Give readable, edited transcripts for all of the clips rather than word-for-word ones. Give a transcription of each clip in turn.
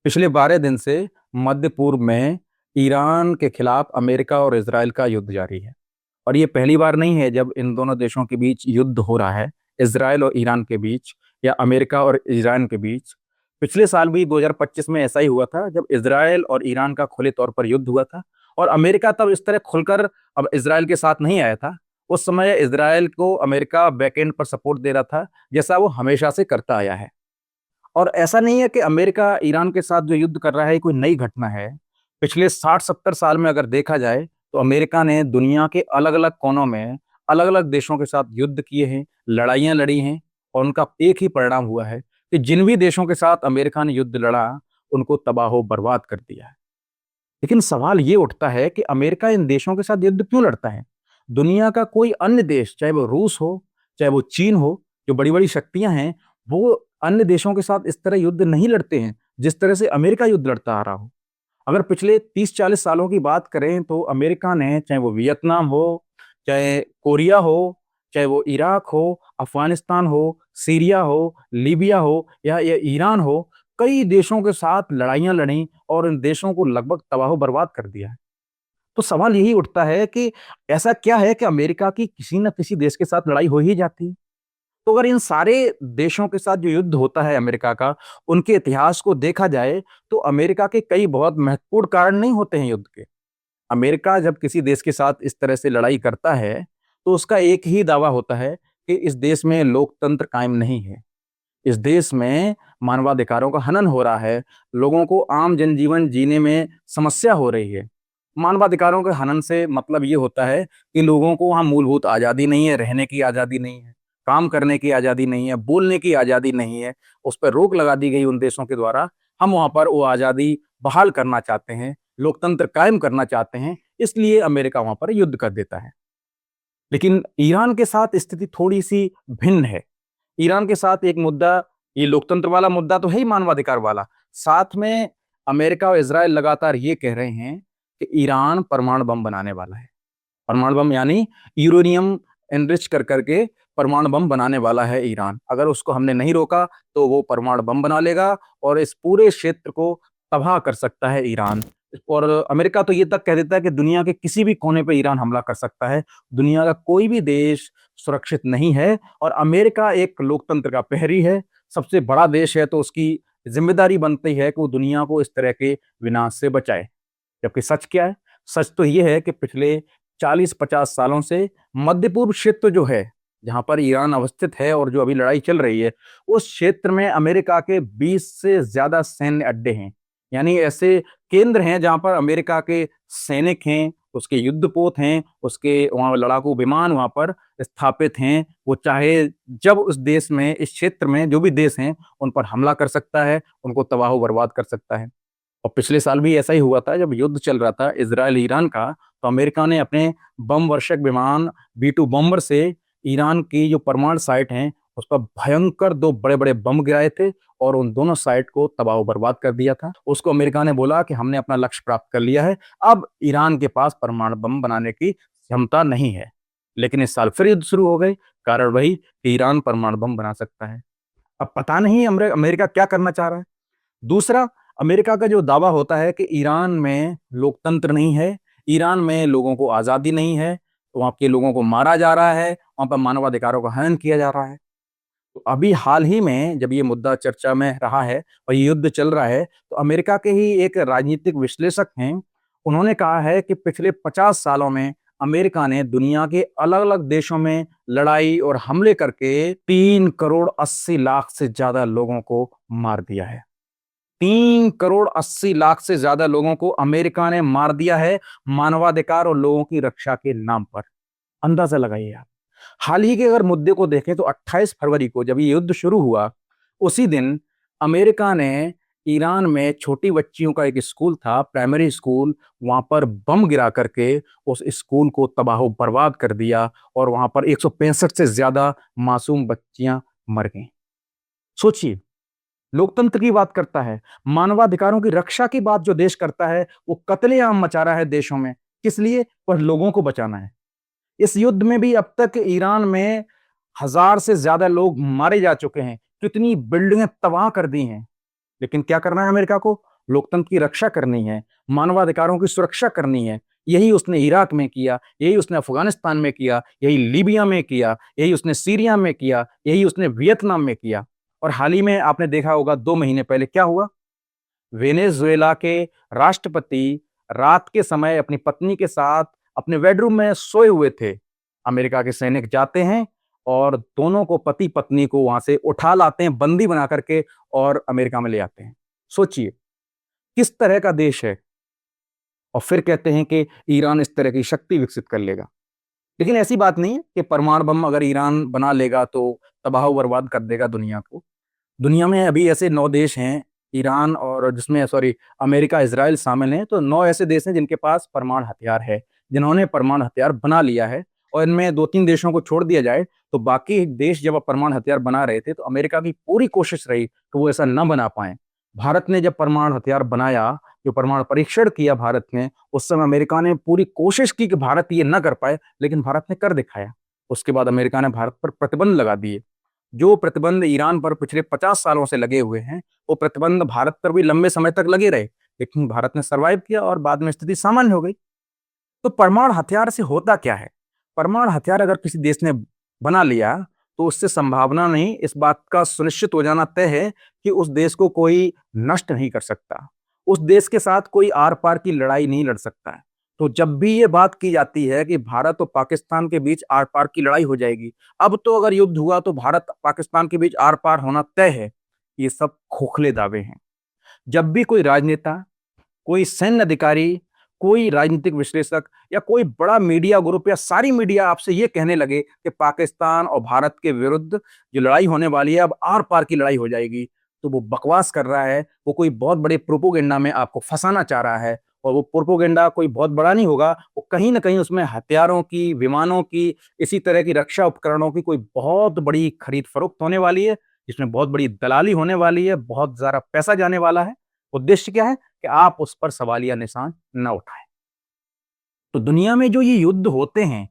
पिछले 12 दिन से मध्य पूर्व में ईरान के खिलाफ अमेरिका और इसराइल का युद्ध जारी है। और ये पहली बार नहीं है जब इन दोनों देशों के बीच युद्ध हो रहा है, इसराइल और ईरान के बीच या अमेरिका और ईरान के बीच। पिछले साल भी 2025 में ऐसा ही हुआ था जब इसराइल और ईरान का खुले तौर पर युद्ध हुआ था। और अमेरिका तब इस तरह खुलकर अब इसराइल के साथ नहीं आया था। उस समय इसराइल को अमेरिका बैकएंड पर सपोर्ट दे रहा था, जैसा वो हमेशा से करता आया है। और ऐसा नहीं है कि अमेरिका ईरान के साथ जो युद्ध कर रहा है कोई नई घटना है। पिछले 60-70 साल में अगर देखा जाए तो अमेरिका ने दुनिया के अलग-अलग कोनों में अलग-अलग देशों के साथ युद्ध किए हैं, लड़ाइयाँ लड़ी हैं। और उनका एक ही परिणाम हुआ है कि जिन भी देशों के साथ अमेरिका ने युद्ध लड़ा, उनको तबाह बर्बाद कर दिया है। लेकिन सवाल ये उठता है कि अमेरिका इन देशों के साथ युद्ध क्यों लड़ता है? दुनिया का कोई अन्य देश, चाहे वो रूस हो, चाहे वो चीन हो, जो बड़ी-बड़ी शक्तियाँ हैं, वो अन्य देशों के साथ इस तरह युद्ध नहीं लड़ते हैं, जिस तरह से अमेरिका युद्ध लड़ता आ रहा हो। अगर पिछले 30-40 सालों की बात करें तो अमेरिका ने, चाहे वो वियतनाम हो, चाहे कोरिया हो, चाहे वो इराक हो, अफ़गानिस्तान हो, सीरिया हो, लीबिया हो या ये ईरान हो, कई देशों के साथ लड़ाइयाँ लड़ी और इन देशों को लगभग तबाह-बर्बाद कर दिया है। तो सवाल यही उठता है कि ऐसा क्या है कि अमेरिका की किसी न किसी देश के साथ लड़ाई हो ही जाती है? तो अगर इन सारे देशों के साथ जो युद्ध होता है अमेरिका का, उनके इतिहास को देखा जाए, तो अमेरिका के कई बहुत महत्वपूर्ण कारण नहीं होते हैं युद्ध के। अमेरिका जब किसी देश के साथ इस तरह से लड़ाई करता है, तो उसका एक ही दावा होता है कि इस देश में लोकतंत्र कायम नहीं है। इस देश में मानवाधिकारों का हनन हो रहा है, लोगों को आम जनजीवन जीने में समस्या हो रही है। मानवाधिकारों के हनन से मतलब ये होता है कि लोगों को वहाँ मूलभूत आज़ादी नहीं है, रहने की आज़ादी नहीं है, काम करने की आज़ादी नहीं है, बोलने की आज़ादी नहीं है। उस पर रोक लगा दी गई उन देशों के द्वारा। हम वहाँ पर वो आज़ादी बहाल करना चाहते हैं, लोकतंत्र कायम करना चाहते हैं, इसलिए अमेरिका वहाँ पर युद्ध कर देता है। लेकिन ईरान के साथ स्थिति थोड़ी-सी भिन्न है। ईरान के साथ एक मुद्दा, ये लोकतंत्र वाला मुद्दा तो है ही, मानवाधिकार वाला। साथ में अमेरिका और इज़राइल लगातार ये कह रहे हैं कि ईरान परमाणु बम बनाने वाला है। परमाणु बम यानी यूरेनियम एनरिच कर करके परमाणु बम बनाने वाला है ईरान। अगर उसको हमने नहीं रोका तो वो परमाणु बम बना लेगा और इस पूरे क्षेत्र को तबाह कर सकता है ईरान। और अमेरिका तो ये तक कह देता है कि दुनिया के किसी भी कोने पे ईरान हमला कर सकता है। दुनिया का कोई भी देश सुरक्षित नहीं है और अमेरिका एक लोकतंत्र का प्रहरी है, सबसे बड़ा देश है, तो उसकी ज़िम्मेदारी बनती है कि वो दुनिया को इस तरह के विनाश से बचाए। जबकि सच क्या है? सच तो ये है कि पिछले 40-50 सालों से मध्य पूर्व क्षेत्र जो है, जहाँ पर ईरान अवस्थित है और जो अभी लड़ाई चल रही है, उस क्षेत्र में अमेरिका के 20 से ज़्यादा सैन्य अड्डे हैं। यानी ऐसे केंद्र हैं जहाँ पर अमेरिका के सैनिक हैं, उसके युद्धपोत हैं, उसके वहाँ लड़ाकू विमान वहाँ पर स्थापित हैं। वो चाहे जब उस देश में, इस क्षेत्र में जो भी देश हैं, उन पर हमला कर सकता है, उनको तबाह-बर्बाद कर सकता है। और पिछले साल भी ऐसा ही हुआ था जब युद्ध चल रहा था इज़राइल ईरान का, तो अमेरिका ने अपने बम वर्षक विमान बी-2 बॉम्बर से ईरान की जो परमाणु साइट हैं, उस पर भयंकर 2 बड़े-बड़े बम गिराए थे और उन दोनों साइट को तबाह-बर्बाद कर दिया था। उसको अमेरिका ने बोला कि हमने अपना लक्ष्य प्राप्त कर लिया है, अब ईरान के पास परमाणु बम बनाने की क्षमता नहीं है। लेकिन इस साल फिर युद्ध शुरू हो गई, कारण वही कि ईरान परमाणु बम बना सकता है। अब पता नहीं अमेरिका क्या करना चाह रहा है? दूसरा, अमेरिका का जो दावा होता है कि ईरान में लोकतंत्र नहीं है, ईरान में लोगों को आज़ादी नहीं है, वहाँ के लोगों को मारा जा रहा है, वहाँ पर मानवाधिकारों का हनन किया जा रहा है। तो अभी हाल ही में जब ये मुद्दा चर्चा में रहा है और ये युद्ध चल रहा है, तो अमेरिका के ही एक राजनीतिक विश्लेषक हैं, उन्होंने कहा है कि पिछले 50 सालों में अमेरिका ने दुनिया के अलग-अलग देशों में लड़ाई और हमले करके 3 करोड़ 80 लाख से ज़्यादा लोगों को मार दिया है। 3 करोड़ 80 लाख से ज़्यादा लोगों को अमेरिका ने मार दिया है, मानवाधिकार और लोगों की रक्षा के नाम पर। अंदाज़ा लगाइए आप। हाल ही के अगर मुद्दे को देखें तो 28 फरवरी को जब ये युद्ध शुरू हुआ, उसी दिन अमेरिका ने ईरान में छोटी बच्चियों का एक स्कूल था, प्राइमरी स्कूल, वहाँ पर बम गिरा करके उस स्कूल को तबाह-बर्बाद कर दिया और वहाँ पर 165 से ज़्यादा मासूम बच्चियाँ मर गईं। सोचिए, लोकतंत्र की बात करता है, मानवाधिकारों की रक्षा की बात जो देश करता है, वो कत्लेआम मचा रहा है देशों में। किस लिए? पर लोगों को बचाना है। इस युद्ध में भी अब तक ईरान में 1000 से ज़्यादा लोग मारे जा चुके हैं, कितनी बिल्डिंगें तबाह कर दी हैं। लेकिन क्या करना है अमेरिका को? लोकतंत्र की रक्षा करनी है, मानवाधिकारों की सुरक्षा करनी है। यही उसने इराक में किया, यही उसने अफगानिस्तान में किया, यही लीबिया में किया, यही उसने सीरिया में किया, यही उसने वियतनाम में किया। और हाल ही में आपने देखा होगा 2 महीने पहले क्या हुआ? वेनेजुएला के राष्ट्रपति रात के समय अपनी पत्नी के साथ अपने बेडरूम में सोए हुए थे। अमेरिका के सैनिक जाते हैं और दोनों को, पति पत्नी को, वहां से उठा लाते हैं बंदी बना करके और अमेरिका में ले आते हैं। सोचिए किस तरह का देश है। और फिर कहते हैं कि ईरान इस तरह की शक्ति विकसित कर लेगा। लेकिन ऐसी बात नहीं है कि परमाणु बम अगर ईरान बना लेगा तो तबाह बर्बाद कर देगा दुनिया को। दुनिया में अभी ऐसे 9 देश हैं, ईरान और जिसमें सॉरी अमेरिका, इजराइल शामिल हैं, तो 9 ऐसे देश हैं जिनके पास परमाणु हथियार है, जिन्होंने परमाणु हथियार बना लिया है। और इनमें 2-3 देशों को छोड़ दिया जाए तो बाकी देश जब परमाणु हथियार बना रहे थे तो अमेरिका की पूरी कोशिश रही कि वो ऐसा न बना पाए। भारत ने जब परमाणु हथियार बनाया, जो परमाणु परीक्षण किया भारत ने, उस समय अमेरिका ने पूरी कोशिश की कि भारत ये न कर पाए, लेकिन भारत ने कर दिखाया। उसके बाद अमेरिका ने भारत पर प्रतिबंध लगा दिए। जो प्रतिबंध ईरान पर पिछले 50 सालों से लगे हुए हैं, वो प्रतिबंध भारत पर भी लंबे समय तक लगे रहे, लेकिन भारत ने सर्वाइव किया और बाद में स्थिति सामान्य हो गई। तो परमाणु हथियार से होता क्या है? परमाणु हथियार अगर किसी देश ने बना लिया तो उससे संभावना नहीं, इस बात का सुनिश्चित हो जाना तय है कि उस देश को कोई नष्ट नहीं कर सकता, उस देश के साथ कोई आर पार की लड़ाई नहीं लड़ सकता है। तो जब भी ये बात की जाती है कि भारत और पाकिस्तान के बीच आर पार की लड़ाई हो जाएगी, अब तो अगर युद्ध हुआ तो भारत पाकिस्तान के बीच आर पार होना तय है, ये सब खोखले दावे हैं। जब भी कोई राजनेता, कोई सैन्य अधिकारी, कोई राजनीतिक विश्लेषक या कोई बड़ा मीडिया ग्रुप या सारी मीडिया आपसे ये कहने लगे कि पाकिस्तान और भारत के विरुद्ध जो लड़ाई होने वाली है अब आर पार की लड़ाई हो जाएगी, तो वो बकवास कर रहा है। वो कोई बहुत बड़े प्रोपोगेंडा में आपको फंसाना चाह रहा है। और वो प्रोपोगेंडा कोई बहुत बड़ा नहीं होगा, वो कहीं ना कहीं उसमें हथियारों की, विमानों की, इसी तरह की रक्षा उपकरणों की कोई बहुत बड़ी खरीद फरोख्त होने वाली है, जिसमें बहुत बड़ी दलाली होने वाली है, बहुत ज्यादा पैसा जाने वाला है। उद्देश्य क्या है? कि आप उस पर सवालिया निशान न उठाएं। तो दुनिया में जो ये युद्ध होते हैं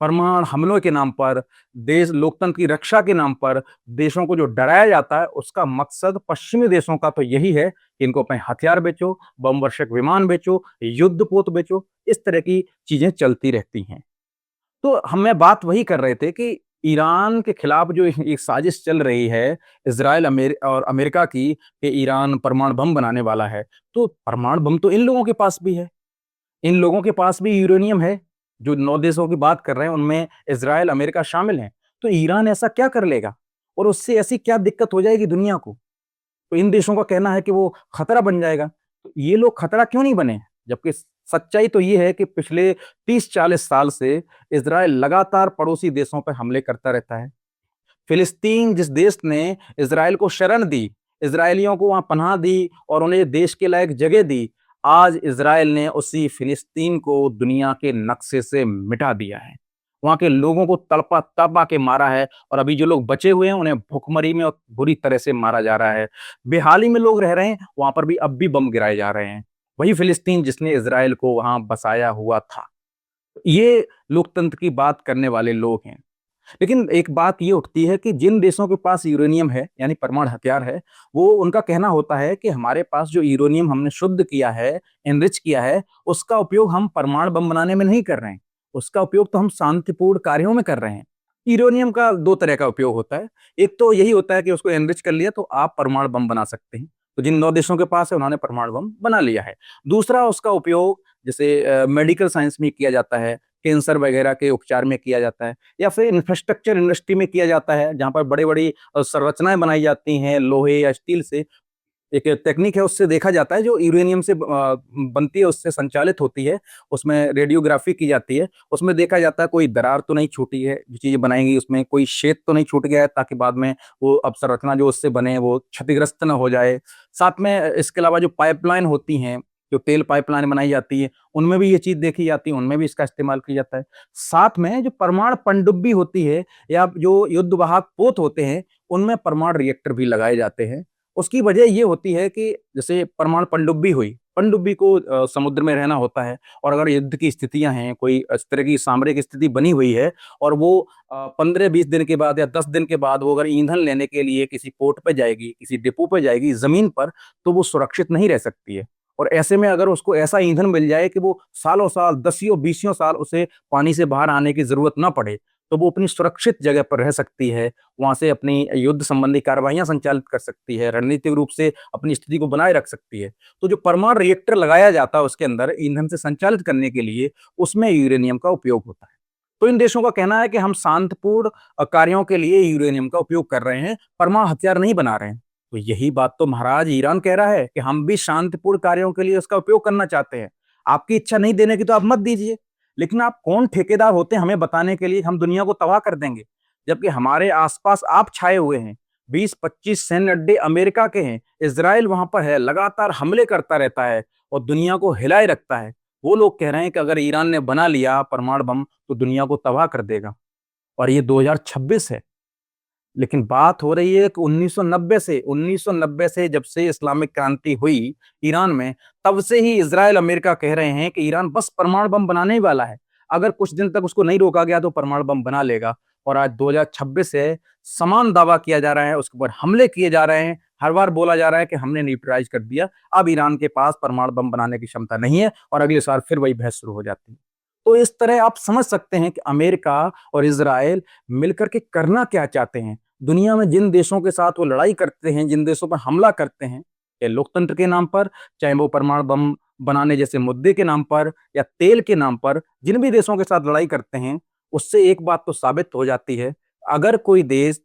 परमाणु हमलों के नाम पर, देश लोकतंत्र की रक्षा के नाम पर, देशों को जो डराया जाता है, उसका मकसद पश्चिमी देशों का तो यही है कि इनको अपने हथियार बेचो, बम वर्षक विमान बेचो, युद्धपोत बेचो। इस तरह की चीजें चलती रहती हैं। तो हम बात वही कर रहे थे कि ईरान के खिलाफ जो एक साजिश चल रही है, इजराइल और अमेरिका की, कि ईरान परमाणु बम बनाने वाला है। तो परमाणु बम तो इन लोगों के पास भी है, इन लोगों के पास भी यूरेनियम है। जो 9 देशों की बात कर रहे हैं उनमें इजराइल, अमेरिका शामिल हैं। तो ईरान ऐसा क्या कर लेगा और उससे ऐसी क्या दिक्कत हो जाएगी दुनिया को? तो इन देशों का कहना है कि वो खतरा बन जाएगा। तो ये लोग खतरा क्यों नहीं बने? जबकि सच्चाई तो ये है कि पिछले 30-40 साल से इजराइल लगातार पड़ोसी देशों पर हमले करता रहता है। फिलिस्तीन जिस देश ने इजराइल को शरण दी, इजरायलियों को वहां पनाह दी और उन्हें देश के लायक जगह दी, आज इजराइल ने उसी फिलिस्तीन को दुनिया के नक्शे से मिटा दिया है। वहां के लोगों को तड़पा तड़पा के मारा है और अभी जो लोग बचे हुए हैं उन्हें भुखमरी में और बुरी तरह से मारा जा रहा है। बेहाली में लोग रह रहे हैं, वहां पर भी अब भी बम गिराए जा रहे हैं। वही फिलिस्तीन जिसने इजराइल को वहां बसाया हुआ था। ये लोकतंत्र की बात करने वाले लोग हैं। लेकिन एक बात ये उठती है कि जिन देशों के पास यूरेनियम है, यानी परमाणु हथियार है, वो उनका कहना होता है कि हमारे पास जो यूरेनियम हमने शुद्ध किया है, एनरिच किया है, उसका उपयोग हम परमाणु बम बनाने में नहीं कर रहे हैं। उसका उपयोग तो हम शांतिपूर्ण कार्यों में कर रहे हैं। यूरेनियम का 2 तरह का उपयोग होता है। एक तो यही होता है कि उसको एनरिच कर लिया तो आप परमाणु बम बना सकते हैं। तो जिन 9 देशों के पास है उन्होंने परमाणु बम बना लिया है। दूसरा उसका उपयोग जैसे मेडिकल साइंस में किया जाता है, कैंसर वगैरह के उपचार में किया जाता है, या फिर इंफ्रास्ट्रक्चर इंडस्ट्री में किया जाता है, जहाँ पर बड़ी-बड़ी संरचनाएँ बनाई जाती हैं लोहे या स्टील से। एक टेक्निक है, उससे देखा जाता है, जो यूरेनियम से बनती है, उससे संचालित होती है। उसमें रेडियोग्राफी की जाती है, उसमें देखा जाता है कोई दरार तो नहीं छूटी है, जो चीज़ें बनाएँगी उसमें कोई छेद तो नहीं छूट गया है, ताकि बाद में वो अवसंरचना जो उससे बने वो क्षतिग्रस्त ना हो जाए। साथ में इसके अलावा जो पाइपलाइन होती हैं, जो तेल पाइपलाइन बनाई जाती है, उनमें भी ये चीज़ देखी जाती है, उनमें भी इसका इस्तेमाल किया जाता है। साथ में जो परमाणु पनडुब्बी होती है या जो युद्धवाहक पोत होते हैं, उनमें परमाणु रिएक्टर भी लगाए जाते हैं। उसकी वजह ये होती है कि जैसे परमाणु पनडुब्बी हुई, पनडुब्बी को समुद्र में रहना होता है, और अगर युद्ध की स्थितियां हैं, कोई इस तरह की सामरिक स्थिति बनी हुई है, और वो 15-20 दिन के बाद या 10 दिन के बाद वो अगर ईंधन लेने के लिए किसी पोर्ट पे जाएगी, किसी डिपो पे जाएगी जमीन पर, तो वो सुरक्षित नहीं रह सकती है। और ऐसे में अगर उसको ऐसा ईंधन मिल जाए कि वो सालों साल, दसियों बीसियों साल उसे पानी से बाहर आने की जरूरत ना पड़े, तो वो अपनी सुरक्षित जगह पर रह सकती है, वहां से अपनी युद्ध संबंधी कार्रवाइयां संचालित कर सकती है, रणनीतिक रूप से अपनी स्थिति को बनाए रख सकती है। तो जो परमाणु रिएक्टर लगाया जाता है उसके अंदर ईंधन से संचालित करने के लिए, उसमें यूरेनियम का उपयोग होता है। तो इन देशों का कहना है कि हम शांतिपूर्ण कार्यों के लिए यूरेनियम का उपयोग कर रहे हैं, परमाणु हथियार नहीं बना रहे हैं। तो यही बात तो महाराज ईरान कह रहा है कि हम भी शांतिपूर्ण कार्यों के लिए उसका उपयोग करना चाहते हैं। आपकी इच्छा नहीं देने की तो आप मत दीजिए, लेकिन आप कौन ठेकेदार होते हैं हमें बताने के लिए हम दुनिया को तबाह कर देंगे, जबकि हमारे आसपास आप छाए हुए हैं। 20-25 सैन्य अड्डे अमेरिका के हैं, इजराइल वहां पर है, लगातार हमले करता रहता है और दुनिया को हिलाए रखता है। वो लोग कह रहे हैं कि अगर ईरान ने बना लिया परमाणु बम तो दुनिया को तबाह कर देगा, और ये 2026 है। लेकिन बात हो रही है कि 1990 से जब से इस्लामिक क्रांति हुई ईरान में, तब से ही इजराइल अमेरिका कह रहे हैं कि ईरान बस परमाणु बम बनाने ही वाला है। अगर कुछ दिन तक उसको नहीं रोका गया तो परमाणु बम बना लेगा। और आज 2026 से समान दावा किया जा रहा है, उसके ऊपर हमले किए जा रहे हैं, हर बार बोला जा रहा है कि हमने न्यूट्रलाइज कर दिया। अब ईरान के पास परमाणु बम बनाने की क्षमता नहीं है, और अगले साल फिर वही बहस शुरू हो जाती है। तो इस तरह आप समझ सकते हैं कि अमेरिका और इजराइल मिलकर के करना क्या चाहते हैं। दुनिया में जिन देशों के साथ वो लड़ाई करते हैं, जिन देशों पर हमला करते हैं, या लोकतंत्र के नाम पर, चाहे वो परमाणु बम बनाने जैसे मुद्दे के नाम पर या तेल के नाम पर, जिन भी देशों के साथ लड़ाई करते हैं, उससे एक बात तो साबित हो जाती है, अगर कोई देश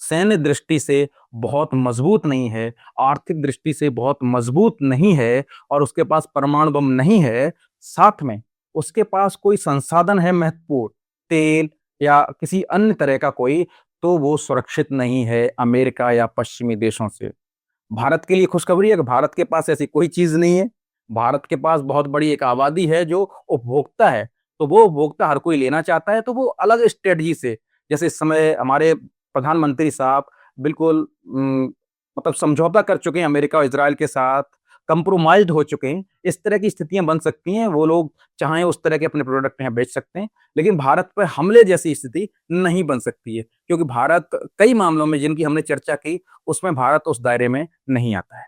सैन्य दृष्टि से बहुत मजबूत नहीं है, आर्थिक दृष्टि से बहुत मजबूत नहीं है, और उसके पास परमाणु बम नहीं है, साथ में उसके पास कोई संसाधन है महत्वपूर्ण, तेल या किसी अन्य तरह का कोई, तो वो सुरक्षित नहीं है अमेरिका या पश्चिमी देशों से। भारत के लिए खुशखबरी है कि भारत के पास ऐसी कोई चीज नहीं है। भारत के पास बहुत बड़ी एक आबादी है जो उपभोक्ता है, तो वो उपभोक्ता हर कोई लेना चाहता है, तो वो अलग स्ट्रेटजी से, जैसे इस समय हमारे प्रधानमंत्री साहब बिल्कुल मतलब समझौता कर चुके हैं अमेरिका और इजराइल के साथ, कंप्रोमाइज्ड हो चुके हैं। इस तरह की स्थितियां बन सकती हैं, वो लोग चाहें उस तरह के अपने प्रोडक्ट यहाँ बेच सकते हैं, लेकिन भारत पर हमले जैसी स्थिति नहीं बन सकती है, क्योंकि भारत कई मामलों में जिनकी हमने चर्चा की, उसमें भारत उस दायरे में नहीं आता है।